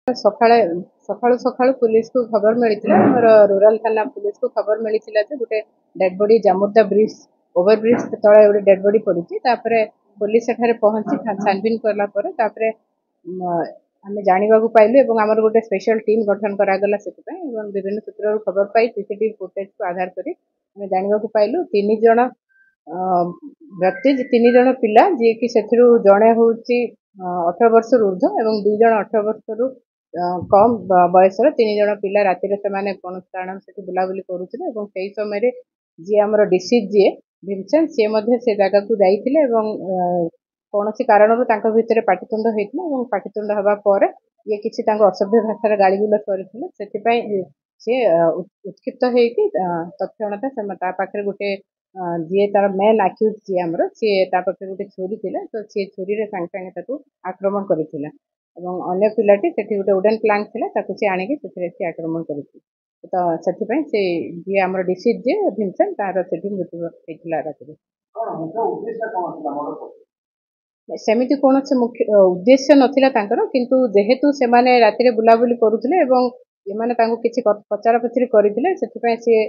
ସକାଳେ ସକାଳୁ ସକାଳୁ ପୁଲିସକୁ ଖବର ମିଳିଥିଲା, ଆମର ରୁରାଲ ଥାନା ପୁଲିସକୁ ଖବର ମିଳିଥିଲା ଯେ ଗୋଟେ ଡେଡ୍ ବଡି ଜାମୁର୍ଦା ବ୍ରିଜ ଓଭରବ୍ରିଜ ତଳେ ଗୋଟେ ଡେଡ୍ ବଡି ପଡିଛି। ତାପରେ ପୁଲିସ ସେଠାରେ ପହଞ୍ଚି ଛାନଭିନ କଲା ପରେ ତାପରେ ଆମେ ଜାଣିବାକୁ ପାଇଲୁ ଏବଂ ଆମର ଗୋଟେ ସ୍ପେଶାଲ ଟିମ୍ ଗଠନ କରାଗଲା ସେଥିପାଇଁ ଏବଂ ବିଭିନ୍ନ ସୂତ୍ରରୁ ଖବର ପାଇ ସିସିଟିଭି ଫୁଟେଜକୁ ଆଧାର କରି ଆମେ ଜାଣିବାକୁ ପାଇଲୁ 3 ଜଣ ବ୍ୟକ୍ତି 3 ଜଣ ପିଲା ଯିଏକି ସେଥିରୁ ଜଣେ ହେଉଛି 18 ବର୍ଷରୁ ଉର୍ଦ୍ଧ୍ୱ ଏବଂ 2 ଜଣ 18 ବର୍ଷରୁ କମ୍ ବୟସର 3 ଜଣ ପିଲା ରାତିରେ ସେମାନେ କୌଣସି କାରଣ ସେଠି ବୁଲାବୁଲି କରୁଥିଲେ ଏବଂ ସେହି ସମୟରେ ଯିଏ ଆମର ଡିସିଜ୍ ଯିଏ ଭୀମସେନ ସିଏ ମଧ୍ୟ ସେ ଜାଗାକୁ ଯାଇଥିଲେ ଏବଂ କୌଣସି କାରଣରୁ ତାଙ୍କ ଭିତରେ ପାଟିତୁଣ୍ଡ ହେଇଥିଲା ଏବଂ ପାଟିତୁଣ୍ଡ ହେବା ପରେ ଇଏ କିଛି ତାଙ୍କ ଅସଭ୍ୟ ଭାଷାରେ ଗାଳିଗୁଲଜ କରିଥିଲେ। ସେଥିପାଇଁ ସିଏ ଉତ୍କ୍ଷିପ୍ତ ହେଇକି ତତ୍କ୍ଷଣତା ତା ପାଖରେ ଗୋଟେ ଯିଏ ତାର ମେନ୍ ଆକ୍ୟୁଜ୍ ଯିଏ ଆମର ସିଏ ତା ପାଖରେ ଗୋଟେ ଛୁରୀ ଥିଲା, ତ ସିଏ ଛୁରୀରେ ସାଙ୍ଗେ ସାଙ୍ଗେ ତାକୁ ଆକ୍ରମଣ କରିଥିଲା ଏବଂ ଅନ୍ୟ ପିଲାଟି ସେଠି ଗୋଟେ ଉଡେନ୍ ପ୍ଲାଙ୍କ ଥିଲା ତାକୁ ସେ ଆଣିକି ସେଥିରେ ସେ ଆକ୍ରମଣ କରିଥିଲା। ତ ସେଥିପାଇଁ ସେ ଯିଏ ଆମର ଡିସିଜ୍ ଯିଏ ଭୀମସେନ ତାର ସେଠି ମୃତ୍ୟୁ ହେଇଥିଲା ରାତିରେ। ସେମିତି କୌଣସି ମୁଖ୍ୟ ଉଦ୍ଦେଶ୍ୟ ନଥିଲା ତାଙ୍କର, କିନ୍ତୁ ଯେହେତୁ ସେମାନେ ରାତିରେ ବୁଲାବୁଲି କରୁଥିଲେ ଏବଂ ଏମାନେ ତାଙ୍କୁ କିଛି ପଚରା ପଚରି କରିଥିଲେ ସେଥିପାଇଁ ସିଏ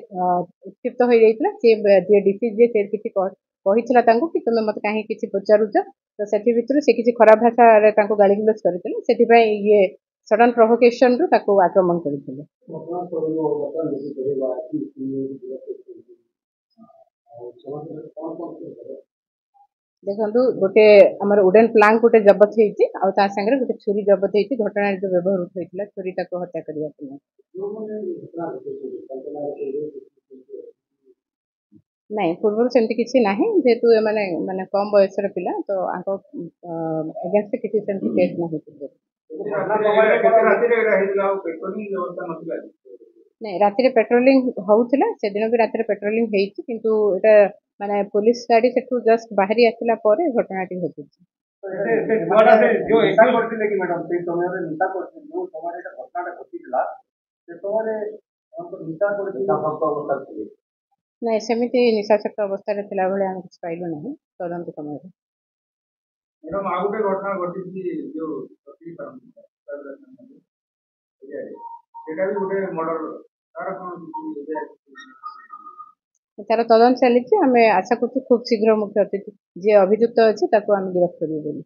ଉତ୍କ୍ଷିପ୍ତ ହୋଇଯାଇଥିଲା। ସିଏ ଯିଏ ଡିସିଜ୍ ଯିଏ ସେ କିଛି କହିଥିଲା ତାଙ୍କୁ କି ତୁମେ ମୋତେ କାହିଁକି କିଛି ପଚାରୁଛ, ତ ସେଥି ଭିତରୁ ସେ କିଛି ଖରାପ ଭାଷାରେ ତାଙ୍କୁ ଗାଳିଗୁଲଜ କରିଥିଲେ, ସେଥିପାଇଁ ଇଏ ସଡନ୍ ପ୍ରୋଭୋକେସନରୁ ତାକୁ ଆକ୍ରମଣ କରିଥିଲେ। ଦେଖନ୍ତୁ ଗୋଟେ ଆମର ଉଡେନ୍ ପ୍ଲାଙ୍କ ଗୋଟେ ଜବତ ହେଇଛି ଆଉ ତା ସାଙ୍ଗରେ ଗୋଟେ ଛୁରୀ ଜବତ ହେଇଛି ଘଟଣାରେ ଯୋଉ ବ୍ୟବହୃତ ହୋଇଥିଲା ଛୁରୀ ତାକୁ ହତ୍ୟା କରିବା ପାଇଁ। ନାଇଁ ପୂର୍ବରୁ ସେମିତି କିଛି ନାହିଁ, ଯେହେତୁ ଏମାନେ ମାନେ କମ୍ ବୟସର ପିଲା ତ ଆଙ୍କ ଏଗେନ୍ଷ୍ଟରେ କିଛି ସେମିତି କେସ୍ ନାହିଁ ପୂର୍ବରୁ। ନାଇଁ ରାତିରେ ପେଟ୍ରୋଲିଂ ହଉଥିଲା, ସେଦିନ ବି ରାତିରେ ପେଟ୍ରୋଲିଂ ହେଇଛି, କିନ୍ତୁ ଏଇଟା ମାନେ ପୁଲିସ ଗାଡି ସେଠୁ ଜଷ୍ଟ ବାହାରି ଆସିଲା ପରେ ଘଟଣାଟି ଘଟିଛି। ନାଇଁ ସେମିତି ନିଶାସକ୍ତ ଅବସ୍ଥାରେ ଥିଲା ଭଳି ଆମେ କିଛି ପାଇଲୁ ନାହିଁ ତଦନ୍ତ ସମୟରେ। ତାର ତଦନ୍ତ ଚାଲିଛି, ଆମେ ଆଶା କରୁଛୁ ଖୁବ୍ ଶୀଘ୍ର ମୁଖ୍ୟ ଅତିଥି ଯିଏ ଅଭିଯୁକ୍ତ ଅଛି ତାକୁ ଆମେ ଗିରଫ କରିବୁ ବୋଲି।